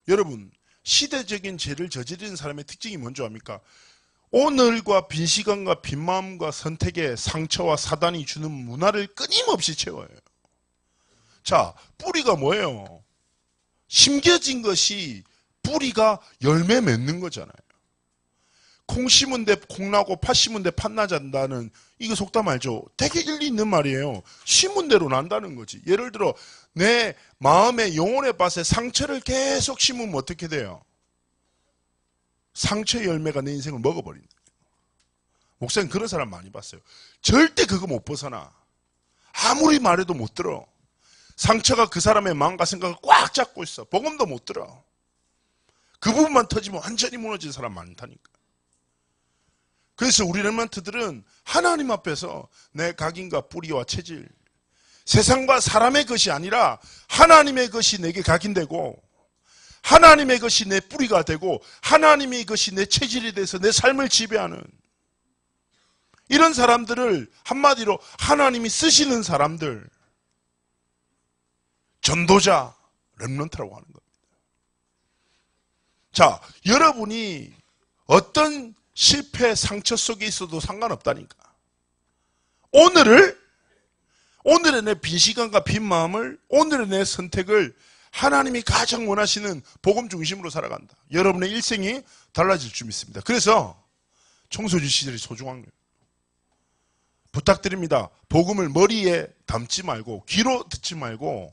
여러분, 시대적인 죄를 저지르는 사람의 특징이 뭔지 압니까? 오늘과 빈 시간과 빈 마음과 선택에 상처와 사단이 주는 문화를 끊임없이 채워요. 자, 뿌리가 뭐예요? 심겨진 것이 뿌리가 열매 맺는 거잖아요. 콩 심은 데 콩 나고 팥 심은 데 팥 나잔다는 이거 속담 알죠? 되게 일리 있는 말이에요. 심은 대로 난다는 거지. 예를 들어 내 마음의 영혼의 밭에 상처를 계속 심으면 어떻게 돼요? 상처의 열매가 내 인생을 먹어버린다. 목사님 그런 사람 많이 봤어요. 절대 그거 못 벗어나. 아무리 말해도 못 들어. 상처가 그 사람의 마음과 생각을 꽉 잡고 있어. 복음도 못 들어. 그 부분만 터지면 완전히 무너진 사람 많다니까. 그래서 우리 렘넌트들은 하나님 앞에서 내 각인과 뿌리와 체질, 세상과 사람의 것이 아니라 하나님의 것이 내게 각인되고 하나님의 것이 내 뿌리가 되고 하나님의 것이 내 체질이 돼서 내 삶을 지배하는 이런 사람들을 한마디로 하나님이 쓰시는 사람들, 전도자, 렘넌트라고 하는 겁니다. 자, 여러분이 어떤 실패, 상처 속에 있어도 상관없다니까. 오늘의 내 빈 시간과 빈 마음을, 오늘의 내 선택을 하나님이 가장 원하시는 복음 중심으로 살아간다. 여러분의 일생이 달라질 줄 믿습니다. 그래서 청소년 시절이 소중한 거예요. 부탁드립니다. 복음을 머리에 담지 말고 귀로 듣지 말고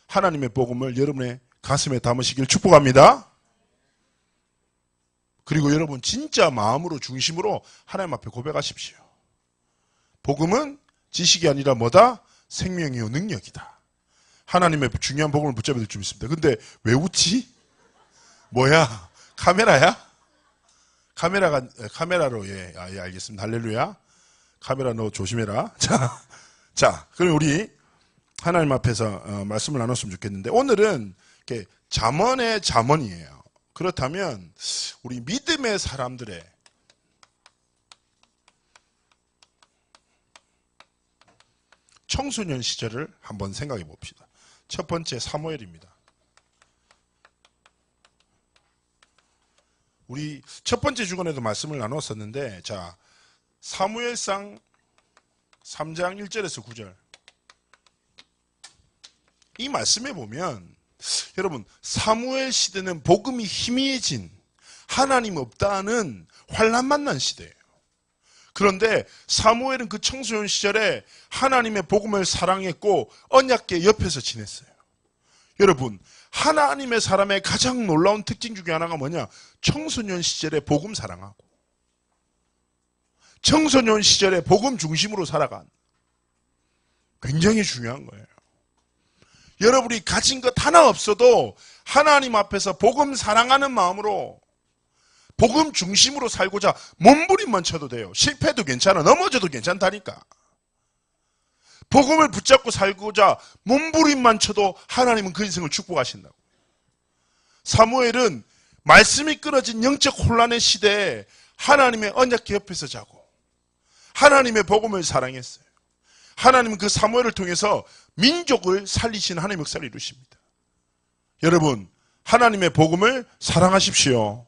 하나님의 복음을 여러분의 가슴에 담으시길 축복합니다. 그리고 여러분 진짜 마음으로 중심으로 하나님 앞에 고백하십시오. 복음은 지식이 아니라 뭐다? 생명이요 능력이다. 하나님의 중요한 복음을 붙잡아야 될 줄 믿습니다. 근데 왜 웃지? 뭐야? 카메라야? 카메라로 예 알겠습니다. 할렐루야. 카메라 너 조심해라. 자, 그럼 우리 하나님 앞에서 말씀을 나눴으면 좋겠는데 오늘은 이렇게 잠언의 잠언이에요. 그렇다면 우리 믿음의 사람들의 청소년 시절을 한번 생각해 봅시다. 첫 번째 사무엘입니다. 우리 첫 번째 주간에도 말씀을 나눴었는데 자 사무엘상 3장 1절에서 9절 이 말씀에 보면 여러분 사무엘 시대는 복음이 희미해진 하나님 없다는 환난 만난 시대예요. 그런데 사무엘은 그 청소년 시절에 하나님의 복음을 사랑했고 언약궤 옆에서 지냈어요. 여러분 하나님의 사람의 가장 놀라운 특징 중에 하나가 뭐냐? 청소년 시절에 복음 사랑하고 청소년 시절에 복음 중심으로 살아간 굉장히 중요한 거예요. 여러분이 가진 것 하나 없어도 하나님 앞에서 복음 사랑하는 마음으로 복음 중심으로 살고자 몸부림만 쳐도 돼요. 실패도 괜찮아. 넘어져도 괜찮다니까. 복음을 붙잡고 살고자 몸부림만 쳐도 하나님은 그 인생을 축복하신다고. 사무엘은 말씀이 끊어진 영적 혼란의 시대에 하나님의 언약궤 옆에서 자고 하나님의 복음을 사랑했어요. 하나님은 그 사무엘을 통해서 민족을 살리신 하나님의 역사를 이루십니다. 여러분 하나님의 복음을 사랑하십시오.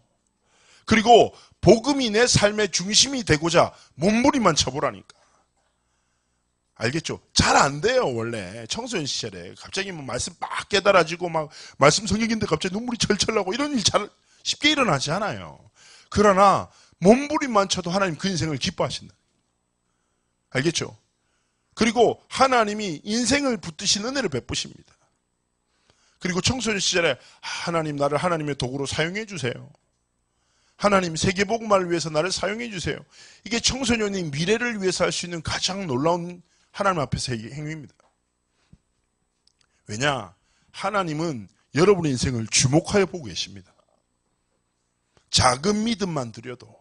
그리고 복음이 내 삶의 중심이 되고자 몸부림만 쳐보라니까. 알겠죠? 잘 안 돼요 원래 청소년 시절에. 갑자기 뭐 말씀 막 깨달아지고 막 말씀 성경인데 갑자기 눈물이 철철 나고 이런 일 잘 쉽게 일어나지 않아요. 그러나 몸부림만 쳐도 하나님 그 인생을 기뻐하신다. 알겠죠? 그리고 하나님이 인생을 붙드신 은혜를 베푸십니다. 그리고 청소년 시절에 하나님 나를 하나님의 도구로 사용해 주세요. 하나님 세계복음화를 위해서 나를 사용해 주세요. 이게 청소년이 미래를 위해서 할 수 있는 가장 놀라운 하나님 앞에서의 행위입니다. 왜냐? 하나님은 여러분의 인생을 주목하여 보고 계십니다. 작은 믿음만 드려도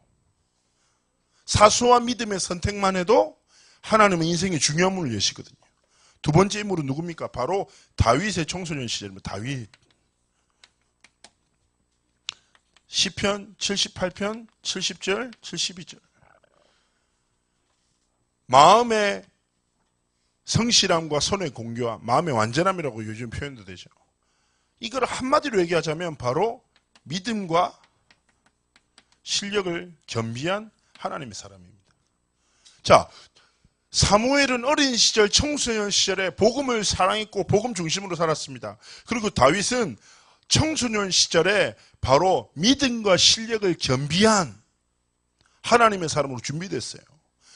사소한 믿음의 선택만 해도 하나님은 인생의 중요한 문을 여시거든요. 두 번째 인물은 누굽니까? 바로 다윗의 청소년 시절입니다. 다윗. 시편 78편 70절 72절 마음의 성실함과 손의 공교함, 마음의 완전함이라고 요즘 표현도 되죠. 이걸 한마디로 얘기하자면 바로 믿음과 실력을 겸비한 하나님의 사람입니다. 자, 사무엘은 어린 시절, 청소년 시절에 복음을 사랑했고 복음 중심으로 살았습니다. 그리고 다윗은 청소년 시절에 바로 믿음과 실력을 겸비한 하나님의 사람으로 준비됐어요.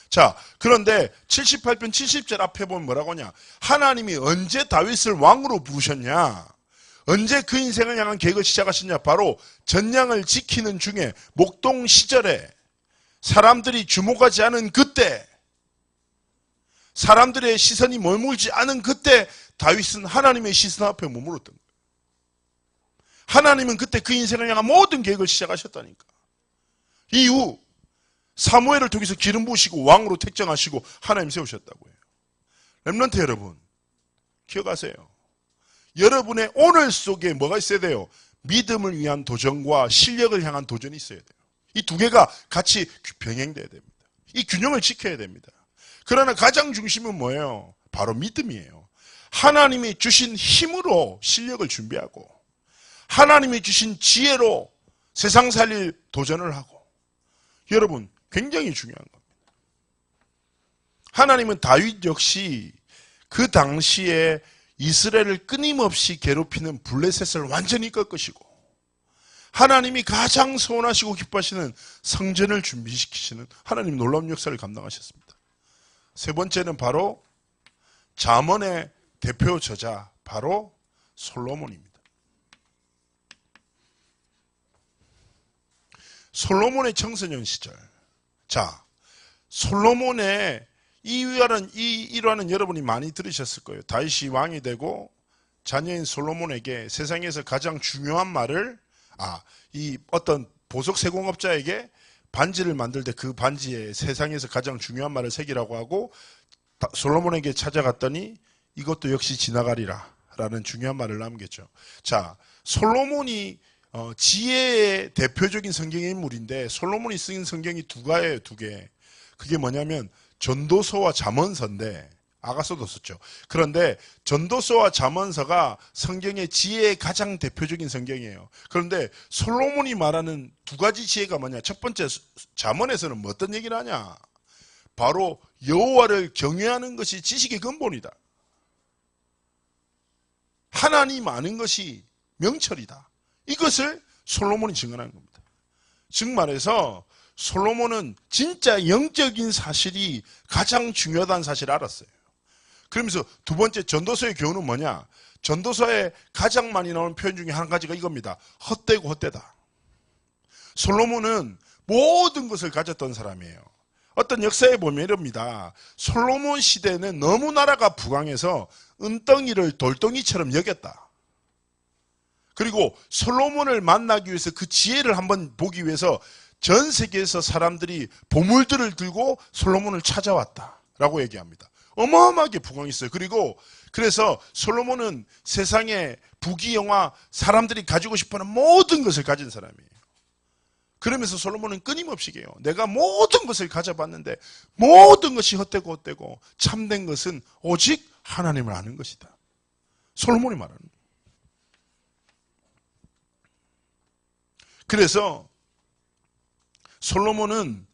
자, 그런데 78편 70절 앞에 보면 뭐라고 하냐? 하나님이 언제 다윗을 왕으로 부르셨냐? 언제 그 인생을 향한 계획을 시작하셨냐? 바로 전량을 지키는 중에 목동 시절에 사람들이 주목하지 않은 그때, 사람들의 시선이 머물지 않은 그때 다윗은 하나님의 시선 앞에 머물렀던 거예요. 하나님은 그때 그 인생을 향한 모든 계획을 시작하셨다니까. 이후 사무엘을 통해서 기름 부으시고 왕으로 택정하시고 하나님 세우셨다고 해요. 렘넌트 여러분, 기억하세요. 여러분의 오늘 속에 뭐가 있어야 돼요? 믿음을 위한 도전과 실력을 향한 도전이 있어야 돼요. 이 두 개가 같이 병행돼야 됩니다. 이 균형을 지켜야 됩니다. 그러나 가장 중심은 뭐예요? 바로 믿음이에요. 하나님이 주신 힘으로 실력을 준비하고 하나님이 주신 지혜로 세상 살릴 도전을 하고, 여러분 굉장히 중요한 겁니다. 하나님은 다윗 역시 그 당시에 이스라엘을 끊임없이 괴롭히는 블레셋을 완전히 꺾으시고 하나님이 가장 소원하시고 기뻐하시는 성전을 준비시키시는 하나님 놀라운 역사를 감당하셨습니다. 세 번째는 바로 잠언의 대표 저자 바로 솔로몬입니다. 솔로몬의 청소년 시절. 자, 솔로몬의 이 일화는 여러분이 많이 들으셨을 거예요. 다윗이 왕이 되고 자녀인 솔로몬에게 세상에서 가장 중요한 말을 이 어떤 보석 세공업자에게 반지를 만들 때 그 반지에 세상에서 가장 중요한 말을 새기라고 하고 솔로몬에게 찾아갔더니 이것도 역시 지나가리라 라는 중요한 말을 남겼죠. 자, 솔로몬이 지혜의 대표적인 성경의 인물인데 솔로몬이 쓴 성경이 두 가예요. 두 개. 그게 뭐냐면 전도서와 잠언서인데 아가서도 썼죠. 그런데 전도서와 잠언서가 성경의 지혜의 가장 대표적인 성경이에요. 그런데 솔로몬이 말하는 두 가지 지혜가 뭐냐? 첫 번째, 잠언에서는 뭐 어떤 얘기를 하냐? 바로 여호와를 경외하는 것이 지식의 근본이다. 하나님 아는 것이 명철이다. 이것을 솔로몬이 증언한 겁니다. 즉 말해서 솔로몬은 진짜 영적인 사실이 가장 중요하다는 사실을 알았어요. 그러면서 두 번째, 전도서의 교훈은 뭐냐? 전도서에 가장 많이 나오는 표현 중에 한 가지가 이겁니다. 헛되고 헛되다. 솔로몬은 모든 것을 가졌던 사람이에요. 어떤 역사에 보면 이럽니다. 솔로몬 시대는 너무 나라가 부강해서 은덩이를 돌덩이처럼 여겼다. 그리고 솔로몬을 만나기 위해서 그 지혜를 한번 보기 위해서 전 세계에서 사람들이 보물들을 들고 솔로몬을 찾아왔다라고 얘기합니다. 어마어마하게 부강했어요. 그리고 그래서 솔로몬은 세상에 부귀영화, 사람들이 가지고 싶어하는 모든 것을 가진 사람이에요. 그러면서 솔로몬은 끊임없이 해요. 내가 모든 것을 가져봤는데 모든 것이 헛되고 헛되고 참된 것은 오직 하나님을 아는 것이다. 솔로몬이 말하는 거예요. 그래서 솔로몬은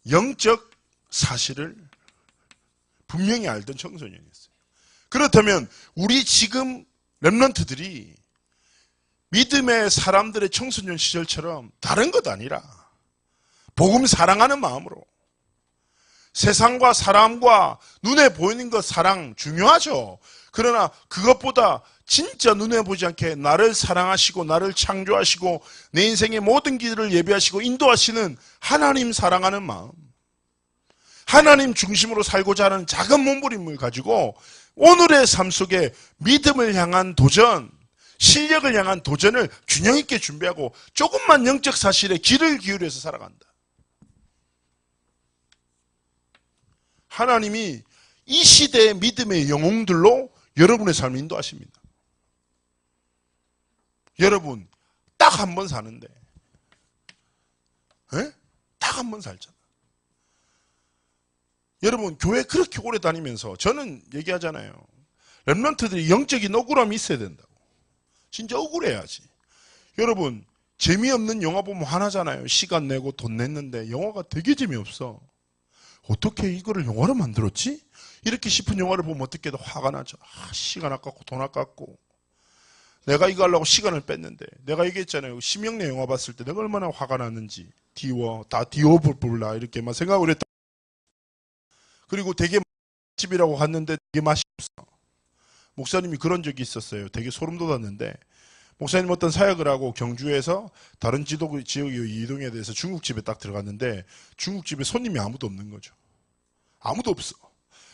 영적 사실을 분명히 알던 청소년이었어요. 그렇다면 우리 지금 렘넌트들이 믿음의 사람들의 청소년 시절처럼 다른 것 아니라 복음 사랑하는 마음으로 세상과 사람과 눈에 보이는 것 사랑 중요하죠. 그러나 그것보다 진짜 눈에 보지 않게 나를 사랑하시고 나를 창조하시고 내 인생의 모든 길을 예비하시고 인도하시는 하나님 사랑하는 마음, 하나님 중심으로 살고자 하는 작은 몸부림을 가지고 오늘의 삶 속에 믿음을 향한 도전, 실력을 향한 도전을 균형 있게 준비하고 조금만 영적 사실에 귀를 기울여서 살아간다. 하나님이 이 시대의 믿음의 영웅들로 여러분의 삶을 인도하십니다. 여러분, 딱 한 번 사는데, 딱 한 번 살잖아. 여러분, 교회 그렇게 오래 다니면서 저는 얘기하잖아요. 렘넌트들이 영적인 억울함이 있어야 된다고. 진짜 억울해야지. 여러분, 재미없는 영화 보면 화나잖아요. 시간 내고 돈 냈는데 영화가 되게 재미없어. 어떻게 이거를 영화로 만들었지? 이렇게 싶은 영화를 보면 어떻게든 화가 나죠. 시간 아깝고 돈 아깝고. 내가 이거 하려고 시간을 뺐는데, 내가 얘기했잖아요. 심영래 영화 봤을 때 내가 얼마나 화가 났는지. 다 디오블라 이렇게 막 생각을 했다. 그리고 되게 집이라고 갔는데 되게 맛이 없어. 목사님이 그런 적이 있었어요. 되게 소름 돋았는데, 목사님 어떤 사역을 하고 경주에서 다른 지역에 이동해야 돼서 중국집에 딱 들어갔는데, 중국집에 손님이 아무도 없는 거죠. 아무도 없어.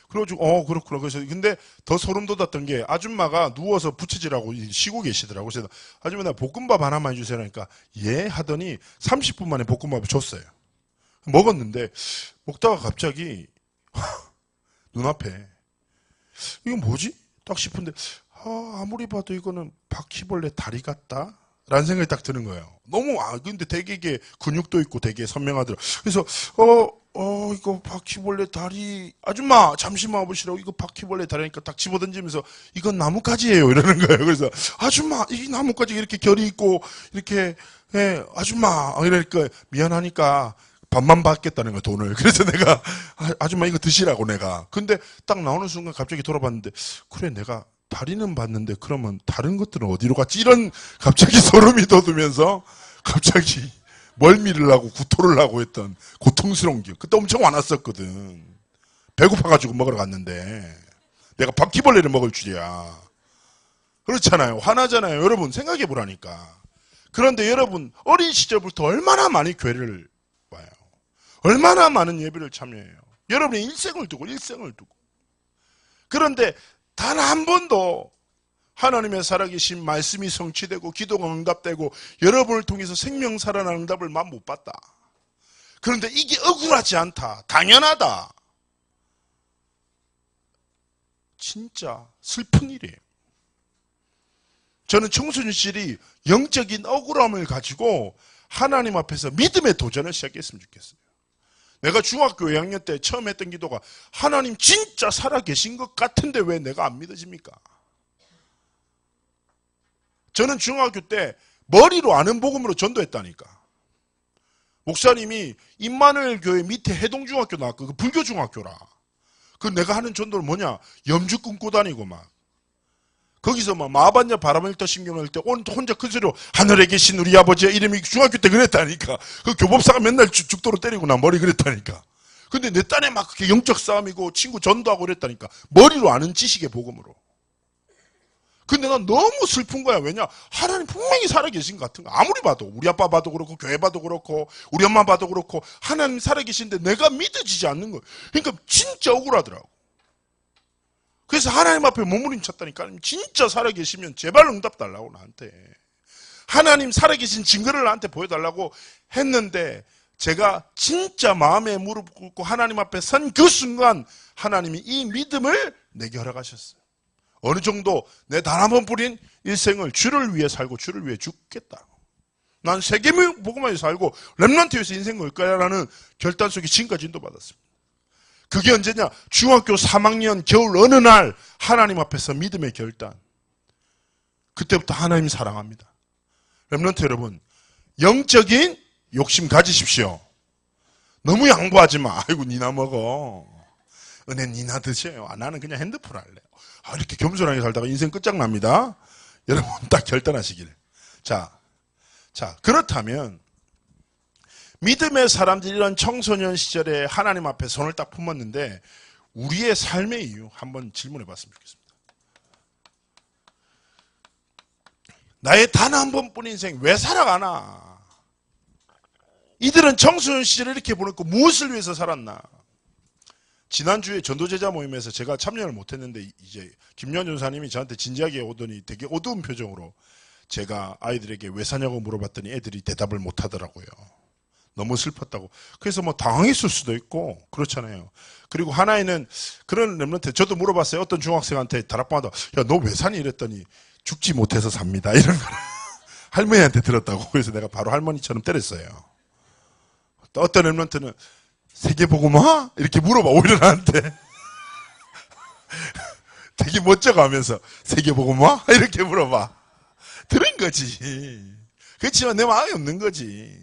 그래가지고 그렇구나. 그래서 근데 더 소름 돋았던 게 아줌마가 누워서 부채질하고 쉬고 계시더라고요. 그래서 아줌마 나 볶음밥 하나만 해주세요. 그러니까 예 하더니 30분 만에 볶음밥을 줬어요. 먹었는데 먹다가 갑자기 눈앞에 이건 뭐지? 딱 싶은데 아무리 봐도 이거는 바퀴벌레 다리 같다? 라는 생각이 딱 드는 거예요. 너무 근데 되게 이게 근육도 있고 되게 선명하더라고요. 그래서 이거 바퀴벌레 다리, 아줌마, 잠시만 와보시라고, 이거 바퀴벌레 다리니까 딱 집어던지면서, 이건 나뭇가지예요. 이러는 거예요. 그래서, 아줌마, 이 나뭇가지가 이렇게 결이 있고, 이렇게, 아줌마, 이러니까, 미안하니까, 반만 받겠다는 거야, 돈을. 그래서 내가, 아줌마, 이거 드시라고, 내가. 근데 딱 나오는 순간 갑자기 돌아봤는데, 그래, 내가 다리는 봤는데, 그러면 다른 것들은 어디로 갔지? 이런, 갑자기 소름이 돋으면서, 갑자기, 멀미를 하고 구토를 하고 했던 고통스러운 기억. 그때 엄청 화났었거든. 배고파가지고 먹으러 갔는데 내가 바퀴벌레를 먹을 줄이야. 그렇잖아요. 화나잖아요. 여러분 생각해 보라니까. 그런데 여러분 어린 시절부터 얼마나 많이 교회를 와요. 얼마나 많은 예배를 참여해요. 여러분의 일생을 두고. 그런데 단 한 번도 하나님의 살아계신 말씀이 성취되고 기도가 응답되고 여러분을 통해서 생명 살아나는 응답을 만 못 봤다. 그런데 이게 억울하지 않다. 당연하다. 진짜 슬픈 일이에요. 저는 청소년 시절이 영적인 억울함을 가지고 하나님 앞에서 믿음의 도전을 시작했으면 좋겠어요. 내가 중학교 2학년 때 처음 했던 기도가 하나님 진짜 살아계신 것 같은데 왜 내가 안 믿어집니까? 저는 중학교 때 머리로 아는 복음으로 전도했다니까. 목사님이 임마누엘 교회 밑에 해동중학교 나왔고 그 불교중학교라. 그 내가 하는 전도는 뭐냐? 염주 끊고 다니고 막. 거기서 막 마반야 바람을 떠 신경을 때 혼자 큰 소리로 하늘에 계신 우리 아버지의 이름이 중학교 때 그랬다니까. 그 교법사가 맨날 죽도록 때리고 나 머리 그랬다니까. 근데 내 딴에 막 그게 영적 싸움이고 친구 전도하고 그랬다니까. 머리로 아는 지식의 복음으로. 근데 난 너무 슬픈 거야. 왜냐? 하나님 분명히 살아계신 것 같은 거. 아무리 봐도 우리 아빠 봐도 그렇고 교회 봐도 그렇고 우리 엄마 봐도 그렇고 하나님 살아계신데 내가 믿어지지 않는 거야. 그러니까 진짜 억울하더라고. 그래서 하나님 앞에 몸부림쳤다니까. 진짜 살아계시면 제발 응답 달라고 나한테. 하나님 살아계신 증거를 나한테 보여달라고 했는데 제가 진짜 마음에 무릎 꿇고 하나님 앞에 선 그 순간 하나님이 이 믿음을 내게 허락하셨어요. 어느 정도 내 단 한 번 뿌린 일생을 주를 위해 살고 주를 위해 죽겠다. 난 세계복음화에 살고 렘넌트에서 인생 걸 거야라는 결단 속에 지금까지 인도받았습니다. 그게 언제냐? 중학교 3학년 겨울 어느 날 하나님 앞에서 믿음의 결단. 그때부터 하나님 사랑합니다. 렘넌트 여러분, 영적인 욕심 가지십시오. 너무 양보하지 마. 아이고 니나 먹어. 은혜 니나 드세요. 나는 그냥 핸드폰 할래요. 이렇게 겸손하게 살다가 인생 끝장납니다. 여러분 딱 결단하시길. 자, 그렇다면 믿음의 사람들이 이런 청소년 시절에 하나님 앞에 손을 딱 품었는데 우리의 삶의 이유 한번 질문해 봤으면 좋겠습니다. 나의 단 한 번뿐인 인생 왜 살아가나? 이들은 청소년 시절에 이렇게 보냈고 무엇을 위해서 살았나? 지난주에 전도제자 모임에서 제가 참여를 못했는데 이제 김요한 전사님이 저한테 진지하게 오더니 되게 어두운 표정으로 제가 아이들에게 왜 사냐고 물어봤더니 애들이 대답을 못하더라고요. 너무 슬펐다고. 그래서 뭐 당황했을 수도 있고 그렇잖아요. 그리고 하나에는 그런 렘넌트 저도 물어봤어요. 어떤 중학생한테 다락방하다 야 너 왜 사니 이랬더니 죽지 못해서 삽니다. 이런 거 할머니한테 들었다고. 그래서 내가 바로 할머니처럼 때렸어요. 또 어떤 렘넌트는 세계복음화? 이렇게 물어봐 오히려 나한테. 되게 멋져가면서 세계복음화? 이렇게 물어봐. 들은 거지. 그렇지만 내 마음이 없는 거지.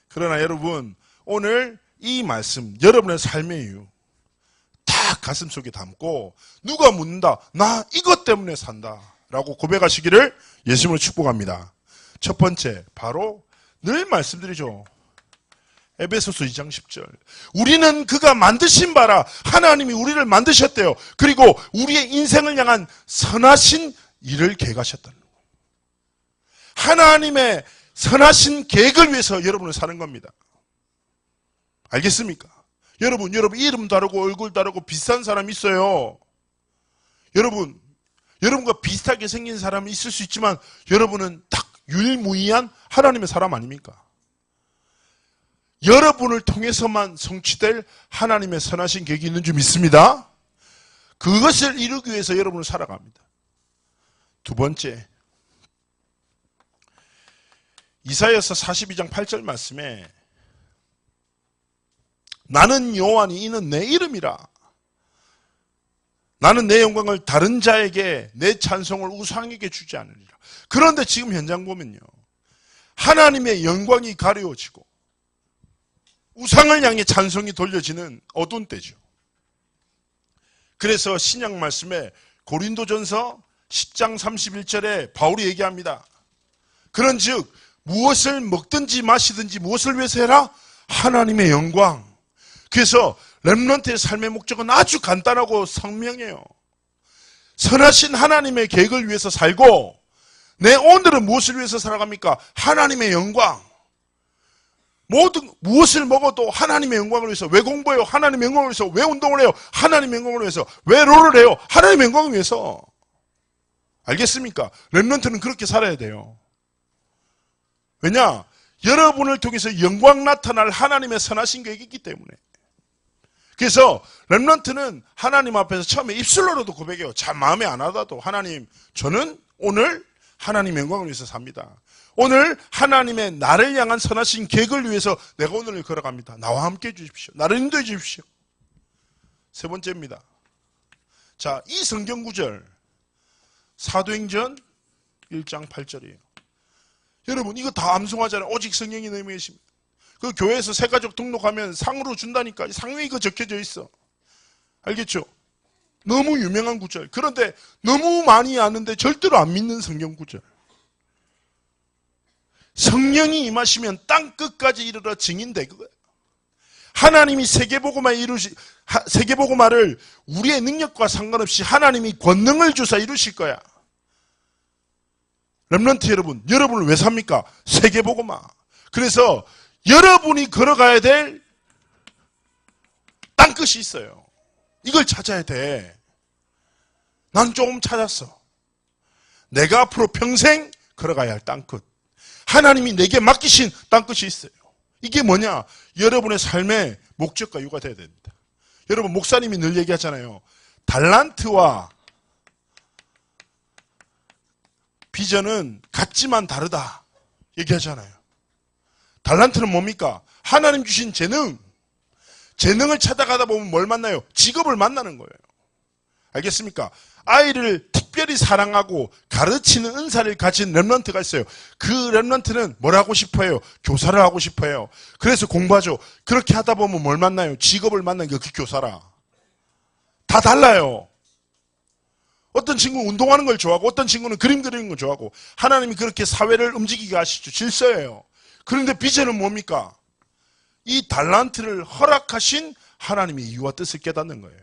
그러나 여러분, 오늘 이 말씀, 여러분의 삶의 이유 딱 가슴속에 담고 누가 묻는다. 나 이것 때문에 산다 라고 고백하시기를 예수님으로 축복합니다. 첫 번째, 바로 늘 말씀드리죠. 에베소서 2장 10절. 우리는 그가 만드신 바라. 하나님이 우리를 만드셨대요. 그리고 우리의 인생을 향한 선하신 일을 계획하셨다는 거예요. 하나님의 선하신 계획을 위해서 여러분을 사는 겁니다. 알겠습니까? 여러분 이름 다르고 얼굴 다르고 비슷한 사람이 있어요. 여러분과 비슷하게 생긴 사람이 있을 수 있지만 여러분은 딱 유일무이한 하나님의 사람 아닙니까? 여러분을 통해서만 성취될 하나님의 선하신 계획이 있는 줄 믿습니다. 그것을 이루기 위해서 여러분을 살아갑니다. 두 번째, 이사야서 42장 8절 말씀에 나는 여호와니 이는 내 이름이라. 나는 내 영광을 다른 자에게 내 찬송을 우상에게 주지 않으리라. 그런데 지금 현장 보면요, 하나님의 영광이 가려워지고 우상을 향해 찬송이 돌려지는 어두운 때죠. 그래서 신약 말씀에 고린도전서 10장 31절에 바울이 얘기합니다. 그런즉 무엇을 먹든지 마시든지 무엇을 위해서 해라? 하나님의 영광. 그래서 렘넌트의 삶의 목적은 아주 간단하고 선명해요. 선하신 하나님의 계획을 위해서 살고, 내 오늘은 무엇을 위해서 살아갑니까? 하나님의 영광. 무엇을 먹어도 하나님의 영광을 위해서. 왜 공부해요? 하나님의 영광을 위해서. 왜 운동을 해요? 하나님의 영광을 위해서. 왜 롤을 해요? 하나님의 영광을 위해서. 알겠습니까? 렘넌트는 그렇게 살아야 돼요. 왜냐? 여러분을 통해서 영광 나타날 하나님의 선하신 계획이 있기 때문에. 그래서 렘넌트는 하나님 앞에서 처음에 입술로라도 고백해요. 잘 마음에 안 와도 하나님, 저는 오늘 하나님의 영광을 위해서 삽니다. 오늘 하나님의 나를 향한 선하신 계획을 위해서 내가 오늘을 걸어갑니다. 나와 함께 해주십시오. 나를 인도해 주십시오. 세 번째입니다. 자, 이 성경 구절 사도행전 1장 8절이에요. 여러분 이거 다 암송하잖아요. 오직 성령이 너희 위에 계십니다. 그 교회에서 새가족 등록하면 상으로 준다니까. 상에 이거 적혀져 있어. 알겠죠? 너무 유명한 구절. 그런데 너무 많이 아는데 절대로 안 믿는 성경 구절. 성령이 임하시면 땅 끝까지 이르러 증인되 그거예요. 하나님이 세계복음화를 우리의 능력과 상관없이 하나님이 권능을 주사 이루실 거야. 렘넌트 여러분, 여러분을 왜 삽니까? 세계복음화. 그래서 여러분이 걸어가야 될 땅끝이 있어요. 이걸 찾아야 돼. 난 조금 찾았어. 내가 앞으로 평생 걸어가야 할 땅끝. 하나님이 내게 맡기신 땅끝이 있어요. 이게 뭐냐? 여러분의 삶의 목적과 이유가 돼야 됩니다. 여러분, 목사님이 늘 얘기하잖아요. 달란트와 비전은 같지만 다르다 얘기하잖아요. 달란트는 뭡니까? 하나님 주신 재능. 재능을 찾아가다 보면 뭘 만나요? 직업을 만나는 거예요. 알겠습니까? 아이를 특별히 사랑하고 가르치는 은사를 가진 렘넌트가 있어요. 그 렘넌트는 뭘 하고 싶어요? 교사를 하고 싶어요. 그래서 공부하죠. 그렇게 하다 보면 뭘 만나요? 직업을 만나는 게 그 교사라. 다 달라요. 어떤 친구는 운동하는 걸 좋아하고 어떤 친구는 그림 그리는 걸 좋아하고. 하나님이 그렇게 사회를 움직이게 하시죠. 질서예요. 그런데 비전은 뭡니까? 이 달란트를 허락하신 하나님의 이유와 뜻을 깨닫는 거예요.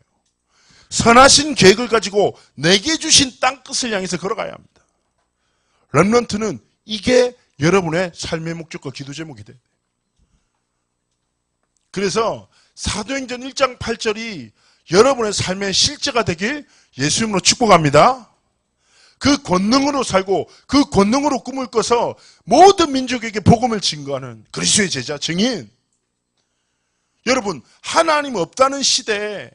선하신 계획을 가지고 내게 주신 땅끝을 향해서 걸어가야 합니다. 렘넌트는 이게 여러분의 삶의 목적과 기도 제목이 돼요. 그래서 사도행전 1장 8절이 여러분의 삶의 실제가 되길 예수님으로 축복합니다. 그 권능으로 살고 그 권능으로 꿈을 꿔서 모든 민족에게 복음을 증거하는 그리스도의 제자, 증인. 여러분, 하나님 없다는 시대에,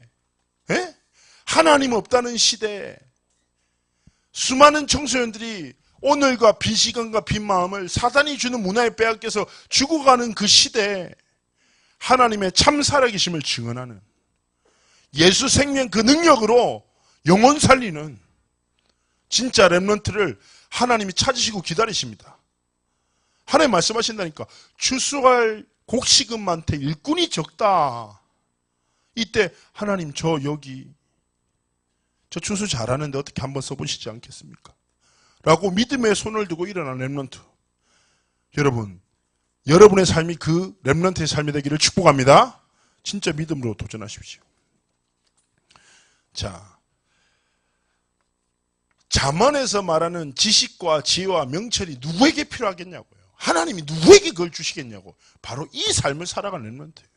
하나님 없다는 시대에 수많은 청소년들이 오늘과 빈 시간과 빈 마음을 사단이 주는 문화에 빼앗겨서 죽어가는 그 시대에 하나님의 참 살아계심을 증언하는, 예수 생명 그 능력으로 영혼 살리는 진짜 렘넌트를 하나님이 찾으시고 기다리십니다. 하나님 말씀하신다니까. 추수할 곡식은많되 일꾼이 적다. 이때 하나님 저 추수 잘하는데 어떻게 한번 써보시지 않겠습니까? 라고 믿음의 손을 두고 일어난 렘넌트. 여러분, 여러분의 삶이 그 렘넌트의 삶이 되기를 축복합니다. 진짜 믿음으로 도전하십시오. 자, 잠언에서 말하는 지식과 지혜와 명철이 누구에게 필요하겠냐고요. 하나님이 누구에게 그걸 주시겠냐고. 바로 이 삶을 살아가는 렘넌트예요.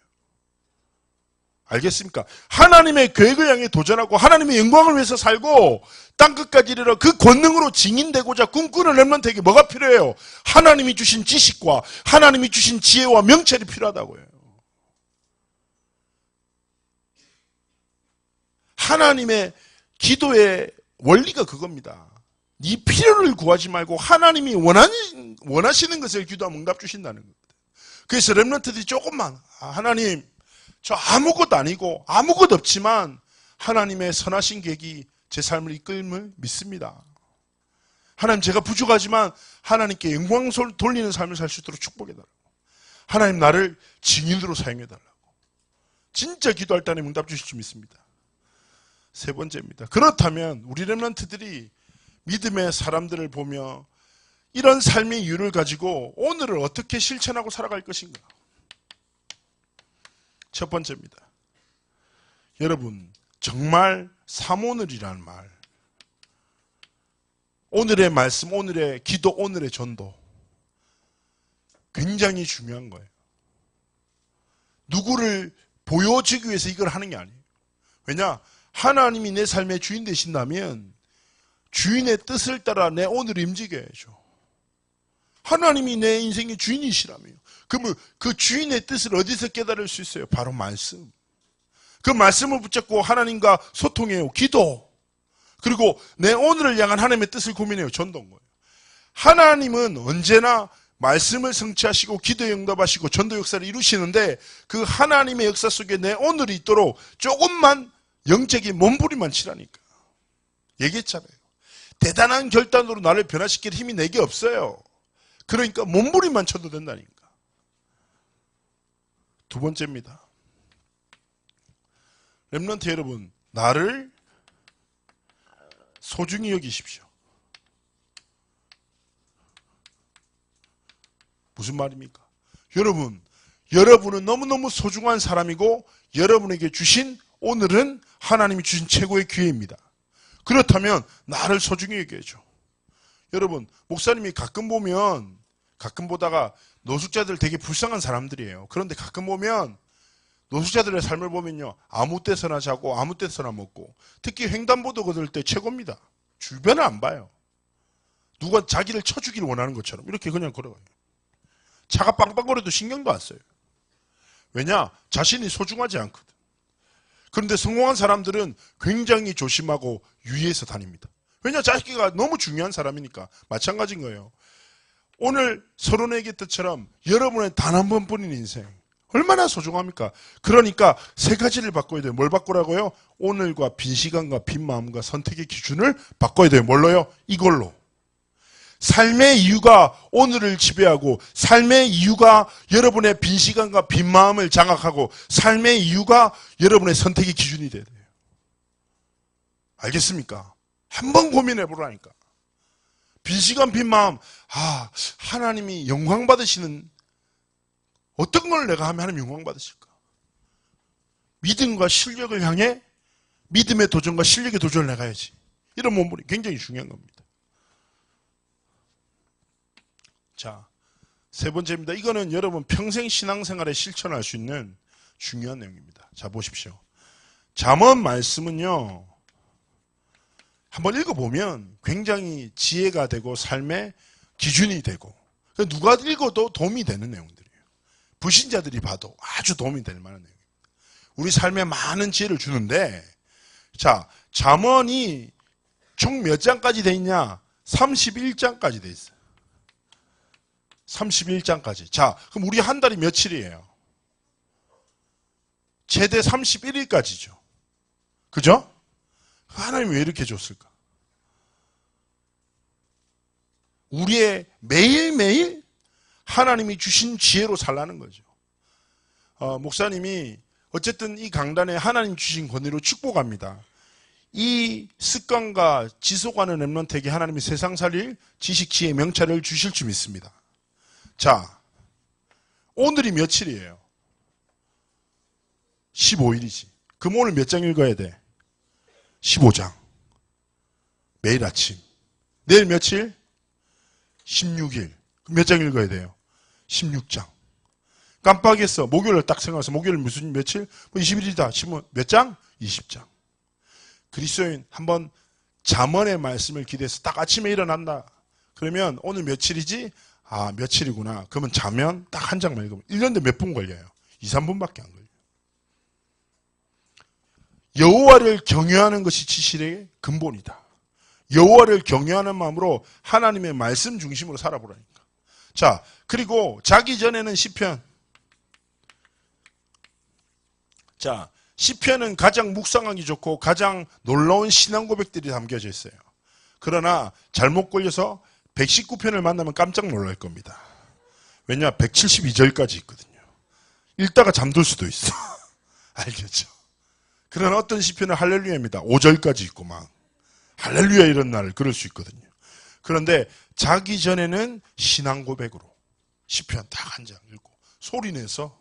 알겠습니까? 하나님의 계획을 향해 도전하고 하나님의 영광을 위해서 살고 땅끝까지 이르러 그 권능으로 증인되고자 꿈꾸는 렘넌트에게 뭐가 필요해요? 하나님이 주신 지식과 하나님이 주신 지혜와 명철이 필요하다고요. 하나님의 기도의 원리가 그겁니다. 네 필요를 구하지 말고 하나님이 원하시는 것을 기도하면 응답 주신다는 겁니다. 그래서 렘넌트들이 조금만 하나님 저 아무것도 아니고 아무것도 없지만 하나님의 선하신 계획이 제 삶을 이끌음을 믿습니다. 하나님 제가 부족하지만 하나님께 영광 돌리는 삶을 살 수 있도록 축복해달라고. 하나님 나를 증인으로 사용해달라고. 진짜 기도할 때 하나님 응답 주실 줄 믿습니다. 세 번째입니다. 그렇다면 우리 렘넌트들이 믿음의 사람들을 보며 이런 삶의 이유를 가지고 오늘을 어떻게 실천하고 살아갈 것인가. 첫 번째입니다. 여러분 정말 삼오늘이라는 말, 오늘의 말씀, 오늘의 기도, 오늘의 전도 굉장히 중요한 거예요. 누구를 보여주기 위해서 이걸 하는 게 아니에요. 왜냐? 하나님이 내 삶의 주인 되신다면 주인의 뜻을 따라 내 오늘을 움직여야죠. 하나님이 내 인생의 주인이시라며. 그러면 그 주인의 뜻을 어디서 깨달을 수 있어요? 바로 말씀. 그 말씀을 붙잡고 하나님과 소통해요. 기도. 그리고 내 오늘을 향한 하나님의 뜻을 고민해요. 전도인 거예요. 하나님은 언제나 말씀을 성취하시고 기도에 응답하시고 전도 역사를 이루시는데 그 하나님의 역사 속에 내 오늘이 있도록 조금만 영적인 몸부림만 치라니까. 얘기했잖아요. 대단한 결단으로 나를 변화시킬 힘이 내게 없어요. 그러니까 몸부림만 쳐도 된다니까. 두 번째입니다. 렘넌트 여러분, 나를 소중히 여기십시오. 무슨 말입니까? 여러분은 너무너무 소중한 사람이고 여러분에게 주신 오늘은 하나님이 주신 최고의 기회입니다. 그렇다면 나를 소중히 여겨야죠. 여러분, 목사님이 가끔 보다가 노숙자들 되게 불쌍한 사람들이에요. 그런데 가끔 보면 노숙자들의 삶을 보면요, 아무 때서나 자고 아무 때서나 먹고, 특히 횡단보도 걸을 때 최고입니다. 주변을 안 봐요. 누가 자기를 쳐주기를 원하는 것처럼 이렇게 그냥 걸어가요. 차가 빵빵거려도 신경도 안 써요. 왜냐? 자신이 소중하지 않거든. 그런데 성공한 사람들은 굉장히 조심하고 유의해서 다닙니다. 왜냐? 자기가 너무 중요한 사람이니까. 마찬가지인 거예요. 오늘 서론의 뜻처럼 여러분의 단 한 번뿐인 인생 얼마나 소중합니까? 그러니까 세 가지를 바꿔야 돼요. 뭘 바꾸라고요? 오늘과 빈 시간과 빈 마음과 선택의 기준을 바꿔야 돼요. 뭘로요? 이걸로. 삶의 이유가 오늘을 지배하고, 삶의 이유가 여러분의 빈 시간과 빈 마음을 장악하고, 삶의 이유가 여러분의 선택의 기준이 돼야 돼요. 알겠습니까? 한번 고민해 보라니까. 빈 시간 빈 마음, 하나님이 영광 받으시는, 어떤 걸 내가 하면 하나님 영광 받으실까? 믿음과 실력을 향해 믿음의 도전과 실력의 도전을 나가야지. 이런 몸부림 굉장히 중요한 겁니다. 자, 세 번째입니다. 이거는 여러분 평생 신앙생활에 실천할 수 있는 중요한 내용입니다. 자, 보십시오. 잠언 말씀은요, 한번 읽어보면 굉장히 지혜가 되고 삶의 기준이 되고, 누가 읽어도 도움이 되는 내용들이에요. 불신자들이 봐도 아주 도움이 될 만한 내용입니다. 우리 삶에 많은 지혜를 주는데, 자, 잠언이 총 몇 장까지 돼 있냐? 31장까지 돼 있어요. 31장까지. 자, 그럼 우리 한 달이 며칠이에요? 최대 31일까지죠. 그죠? 하나님 왜 이렇게 줬을까? 우리의 매일매일 하나님이 주신 지혜로 살라는 거죠. 목사님이 어쨌든 이 강단에 하나님 주신 권위로 축복합니다. 이 습관과 지속하는 렘넌트에게 하나님이 세상 살릴 지식, 지혜, 명찰을 주실 줄 믿습니다. 자, 오늘이 며칠이에요? 15일이지. 그럼 오늘 몇 장 읽어야 돼? 15장. 매일 아침. 내일 며칠? 16일. 몇 장 읽어야 돼요? 16장. 깜빡했어. 목요일을 딱 생각해서 목요일 무슨 며칠? 20일이다. 몇 장? 20장. 그리스도인 한번 잠언의 말씀을 기대해서 딱 아침에 일어난다. 그러면 오늘 며칠이지? 아, 며칠이구나. 그러면 자면 딱 한 장만 읽으면 1년대 몇 분 걸려요? 2, 3분밖에 안 걸려요. 여호와를 경외하는 것이 지식의 근본이다. 여호와를 경외하는 마음으로 하나님의 말씀 중심으로 살아보라니까. 자, 그리고 자기 전에는 시편. 자, 시편은 가장 묵상하기 좋고 가장 놀라운 신앙 고백들이 담겨져 있어요. 그러나 잘못 걸려서 119편을 만나면 깜짝 놀랄 겁니다. 왜냐? 172절까지 있거든요. 읽다가 잠들 수도 있어. 알겠죠? 그러나 어떤 시편은 할렐루야입니다. 5절까지 있고 막 할렐루야 이런 날 그럴 수 있거든요. 그런데 자기 전에는 신앙 고백으로 시편 딱 한 장 읽고 소리내서,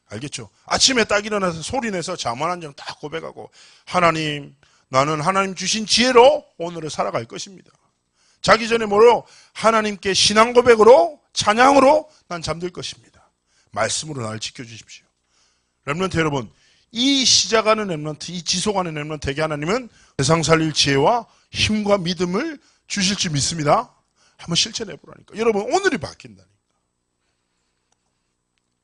알겠죠? 아침에 딱 일어나서 소리내서 잠언 한 장 딱 고백하고, 하나님, 나는 하나님 주신 지혜로 오늘을 살아갈 것입니다. 자기 전에 뭐로? 하나님께 신앙 고백으로, 찬양으로 난 잠들 것입니다. 말씀으로 나를 지켜주십시오. 렘넌트 여러분, 이 시작하는 렘넌트, 이 지속하는 렘넌트에게 하나님은 세상 살릴 지혜와 힘과 믿음을 주실 줄 믿습니다. 한번 실천해 보라니까. 여러분, 오늘이 바뀐다니까.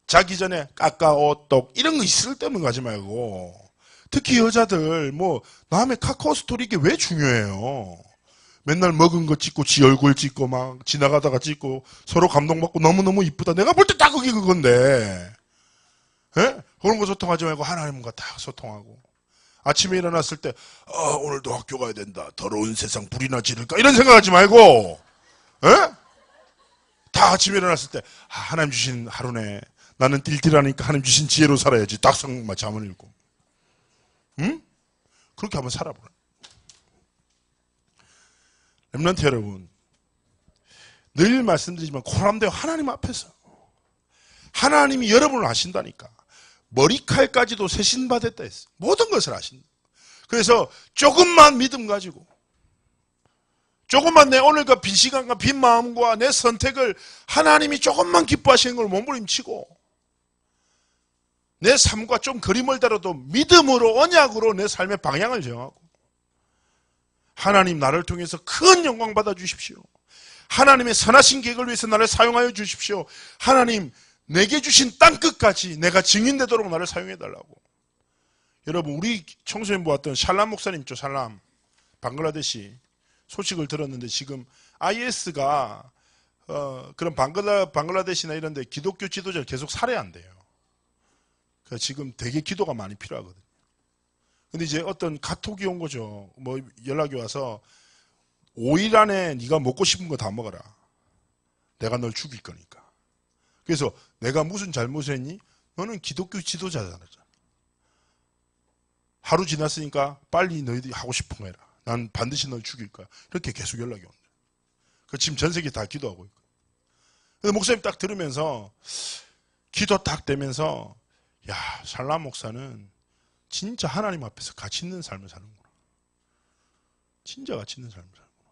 자기 전에 까까오 떡 이런 거 있을 때만 가지 말고, 특히 여자들 뭐 남의 카카오 스토리 이게 왜 중요해요? 맨날 먹은 거 찍고 지 얼굴 찍고 막 지나가다가 찍고 서로 감동받고 너무너무 이쁘다. 내가 볼 때 딱 그게 그건데. 예? 그런 거 소통하지 말고 하나님과 다 소통하고, 아침에 일어났을 때 오늘도 학교 가야 된다. 더러운 세상 불이나 지를까? 이런 생각하지 말고, 예? 다 아침에 일어났을 때 하나님 주신 하루네. 나는 띨띨하니까 하나님 주신 지혜로 살아야지. 딱 성막 잠을 읽고. 응? 그렇게 한번 살아보라. 렘넌트 여러분, 늘 말씀드리지만 고람되어 하나님 앞에서 하나님이 여러분을 아신다니까. 머리칼까지도 세신받았다 했어. 모든 것을 아신다. 그래서 조금만 믿음 가지고, 조금만 내 오늘과 빈 시간과 빈 마음과 내 선택을 하나님이 조금만 기뻐하시는 걸 몸부림치고, 내 삶과 좀 거리 멀더라도 믿음으로, 언약으로 내 삶의 방향을 정하고, 하나님 나를 통해서 큰 영광 받아 주십시오. 하나님의 선하신 계획을 위해서 나를 사용하여 주십시오. 하나님 내게 주신 땅끝까지 내가 증인되도록 나를 사용해 달라고. 여러분, 우리 청소년 보았던 샬람 목사님 있죠. 샬람, 방글라데시 소식을 들었는데 지금 IS가 그런 방글라데시나 이런 데 기독교 지도자를 계속 살해한대요. 그래서 지금 되게 기도가 많이 필요하거든요. 근데 이제 어떤 카톡이 온 거죠. 뭐 연락이 와서 5일 안에 네가 먹고 싶은 거 다 먹어라. 내가 널 죽일 거니까. 그래서 내가 무슨 잘못을 했니? 너는 기독교 지도자잖아. 하루 지났으니까 빨리 너희들이 하고 싶은 거 해라. 난 반드시 널 죽일 거야. 이렇게 계속 연락이 온다. 지금 전 세계 다 기도하고 있고. 그래서 목사님 딱 들으면서 기도 딱 되면서, 야, 샬람 목사는 진짜 하나님 앞에서 가치 있는 삶을 사는구나. 진짜 가치 있는 삶을 사는구나.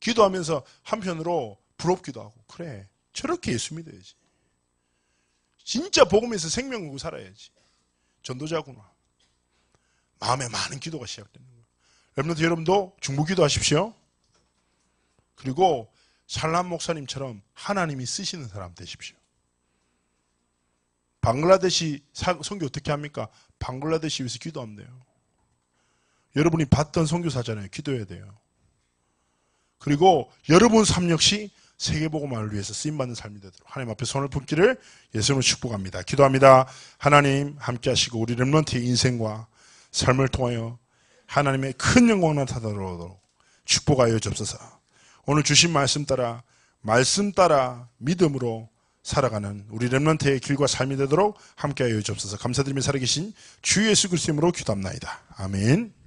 기도하면서 한편으로 부럽기도 하고, 그래, 저렇게 예수 믿어야지. 진짜 복음에서 생명 걸고 살아야지. 전도자구나. 마음에 많은 기도가 시작되는 거예요. 렘넌트 여러분도 중보기도 하십시오. 그리고 샬람 목사님처럼 하나님이 쓰시는 사람 되십시오. 방글라데시 선교 어떻게 합니까? 방글라데시 위해서 기도하면 돼요. 여러분이 받던 선교사잖아요. 기도해야 돼요. 그리고 여러분 삶 역시 세계복음화를 위해서 쓰임받는 삶이 되도록 하나님 앞에 손을 품기를 예수님으로 축복합니다. 기도합니다. 하나님 함께 하시고 우리 렘넌트의 인생과 삶을 통하여 하나님의 큰 영광 나타나도록 축복하여 주옵소서. 오늘 주신 말씀 따라 믿음으로 살아가는 우리 렘넌트의 길과 삶이 되도록 함께하여 주옵소서. 감사드리며 살아계신 주 예수 그리스도의 이름으로 기도합나이다. 아멘.